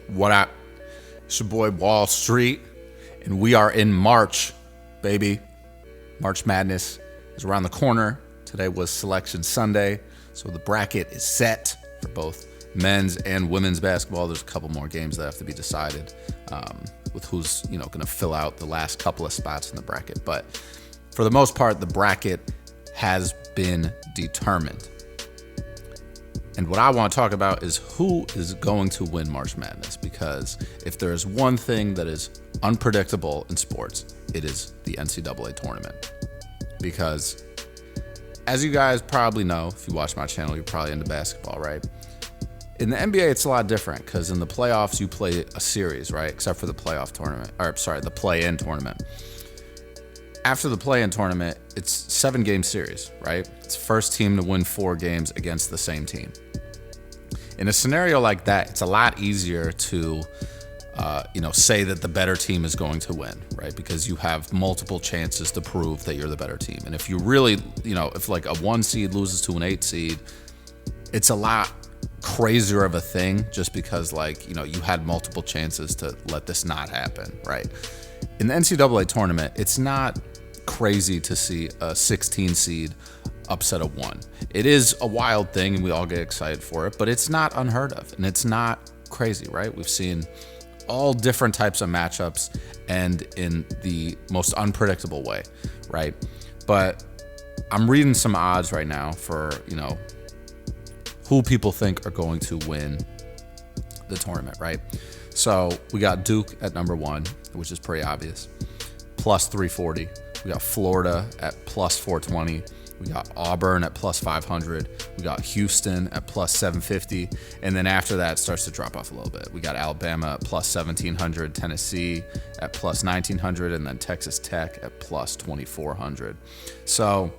What up? It's your boy Wall Street, and we are in March, baby. March Madness is around the corner. Today was Selection Sunday, so the bracket is set for both men's and women's basketball. There's a couple more games that have to be decided with who's going to fill out the last couple of spots in the bracket. But for the most part, the bracket has been determined. And what I want to talk about is who is going to win March Madness, because if there is one thing that is unpredictable in sports, it is the NCAA tournament. Because as you guys probably know, if you watch my channel, you're probably into basketball, right? In the NBA, it's a lot different because in the playoffs, you play a series, right? Except for the the play-in tournament. After the play-in tournament, it's 7-game series, right? It's first team to win 4 games against the same team. In a scenario like that, it's a lot easier to, say that the better team is going to win, right? Because you have multiple chances to prove that you're the better team. And if you really, if like a 1 seed loses to an 8 seed, it's a lot crazier of a thing just because you had multiple chances to let this not happen, right? In the NCAA tournament, it's not crazy to see a 16 seed upset a 1. It is a wild thing and we all get excited for it, but it's not unheard of and it's not crazy, right? We've seen all different types of matchups and in the most unpredictable way, right? But I'm reading some odds right now for, who people think are going to win the tournament, right? So we got Duke at number 1, which is pretty obvious, plus 340. We got Florida at plus 420. We got Auburn at plus 500. We got Houston at plus 750. And then after that, it starts to drop off a little bit. We got Alabama at plus 1700, Tennessee at plus 1900, and then Texas Tech at plus 2400. So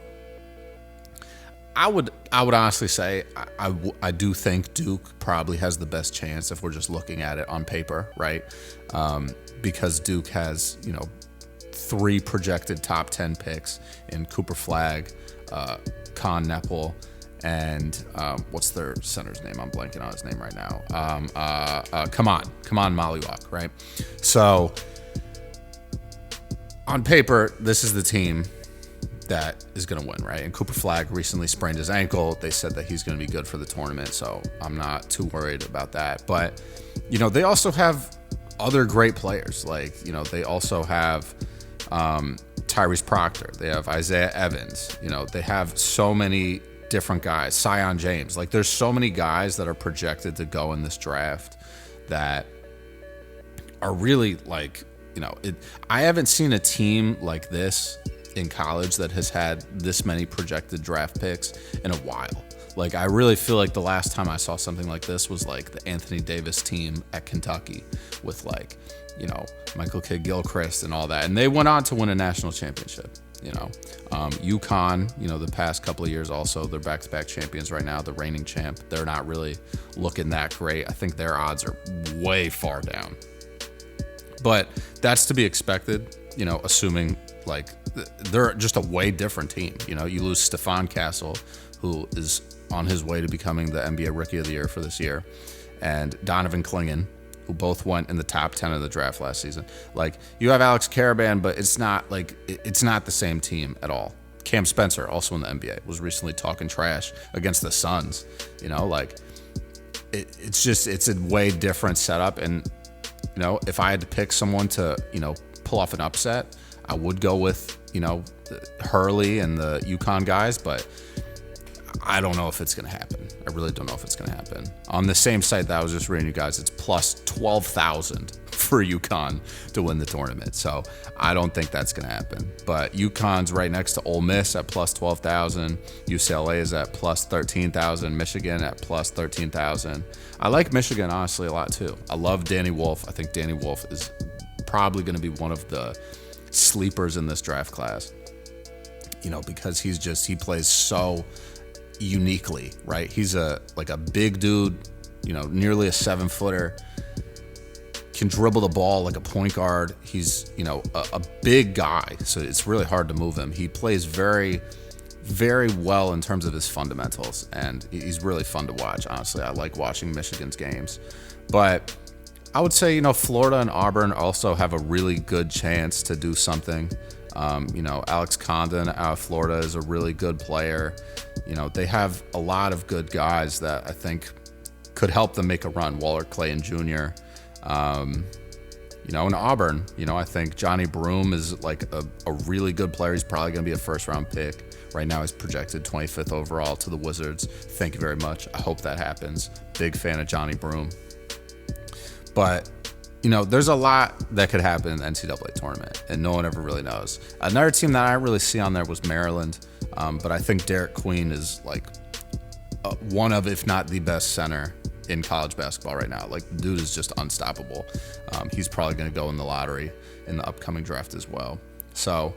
I would honestly say I do think Duke probably has the best chance if we're just looking at it on paper, right? Because Duke has, 3 projected top 10 picks in Cooper Flagg, Con Nepal, and what's their center's name? I'm blanking on his name right now. Come on, Mollywock, right? So on paper, this is the team that is going to win, right? And Cooper Flagg recently sprained his ankle. They said that he's going to be good for the tournament, so I'm not too worried about that. But, they also have other great players. They also have Tyrese Proctor. They have Isaiah Evans. They have so many different guys. Sion James. There's so many guys that are projected to go in this draft that are really I haven't seen a team like this in college that has had this many projected draft picks in a while. I really feel like the last time I saw something like this was the Anthony Davis team at Kentucky with Michael Kidd-Gilchrist and all that. And they went on to win a national championship, UConn, the past couple of years also, they're back-to-back champions right now, the reigning champ. They're not really looking that great. I think their odds are way far down. But that's to be expected, assuming they're just a way different team. You lose Stephon Castle, who is on his way to becoming the NBA Rookie of the Year for this year, and Donovan Clingan, who both went in the top 10 of the draft last season. You have Alex Caravan, but it's not it's not the same team at all. Cam Spencer, also in the NBA, was recently talking trash against the Suns. It's a way different setup. And if I had to pick someone to pull off an upset, I would go with Hurley and the UConn guys, but I don't know if it's going to happen. I really don't know if it's going to happen. On the same site that I was just reading you guys, it's plus 12,000 for UConn to win the tournament. So I don't think that's going to happen. But UConn's right next to Ole Miss at plus 12,000. UCLA is at plus 13,000. Michigan at plus 13,000. I like Michigan, honestly, a lot too. I love Danny Wolf. I think Danny Wolf is probably going to be one of the sleepers in this draft class, because he plays so uniquely, right? He's a big dude, nearly a 7-footer, can dribble the ball like a point guard. He's, a big guy, so it's really hard to move him. He plays very, very well in terms of his fundamentals, and he's really fun to watch, honestly. I like watching Michigan's games. But I would say, Florida and Auburn also have a really good chance to do something. Alex Condon out of Florida is a really good player. They have a lot of good guys that I think could help them make a run. Waller Clayton Jr. In Auburn, I think Johnny Broome is like a really good player. He's probably going to be a first-round pick. Right now, he's projected 25th overall to the Wizards. Thank you very much. I hope that happens. Big fan of Johnny Broome. But, there's a lot that could happen in the NCAA tournament, and no one ever really knows. Another team that I didn't really see on there was Maryland, but I think Derek Queen is like one of, if not the best center in college basketball right now. Like, the dude is just unstoppable. He's probably going to go in the lottery in the upcoming draft as well. So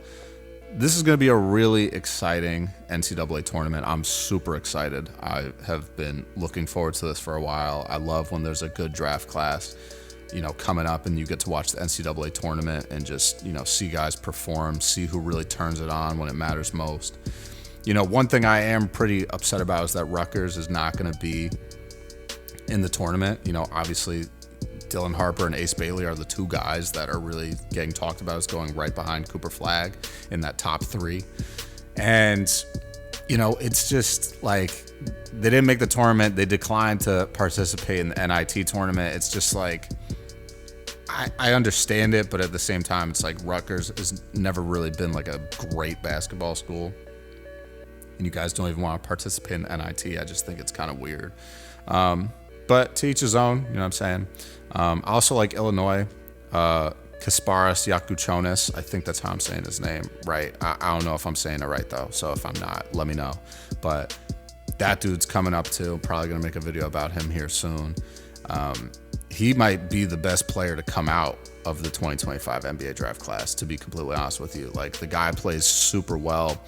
this is going to be a really exciting NCAA tournament. I'm super excited. I have been looking forward to this for a while. I love when there's a good draft class, coming up, and you get to watch the NCAA tournament and just, see guys perform, see who really turns it on when it matters most. One thing I am pretty upset about is that Rutgers is not going to be in the tournament. Obviously Dylan Harper and Ace Bailey are the two guys that are really getting talked about as going right behind Cooper Flagg in that top three. And, it's just like they didn't make the tournament. They declined to participate in the NIT tournament. It's just like, I understand it, but at the same time, it's like Rutgers has never really been like a great basketball school. And you guys don't even want to participate in NIT. I just think it's kind of weird. But to each his own, you know what I'm saying? I also like Illinois, Kasparas Yakuchonis. I think that's how I'm saying his name, right? I don't know if I'm saying it right, though. So if I'm not, let me know. But that dude's coming up, too. Probably going to make a video about him here soon. He might be the best player to come out of the 2025 NBA draft class, to be completely honest with you. Like, the guy plays super well.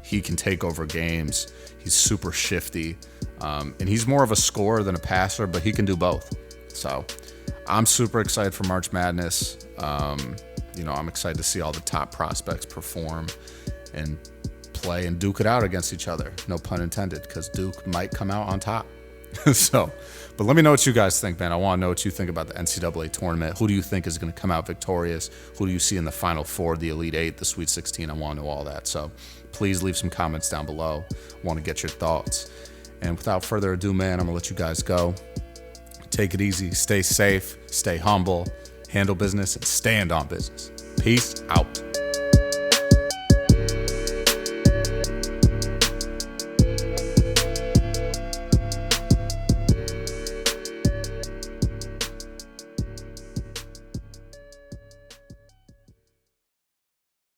He can take over games. He's super shifty. And he's more of a scorer than a passer, but he can do both. So I'm super excited for March Madness. I'm excited to see all the top prospects perform and play and duke it out against each other. No pun intended, because Duke might come out on top. But let me know what you guys think, man. I want to know what you think about the NCAA tournament. Who do you think is going to come out victorious? Who do you see in the Final Four, the Elite Eight, the Sweet 16? I want to know all that. So please leave some comments down below. I want to get your thoughts. And without further ado, man, I'm going to let you guys go. Take it easy. Stay safe. Stay humble. Handle business and stand on business. Peace out.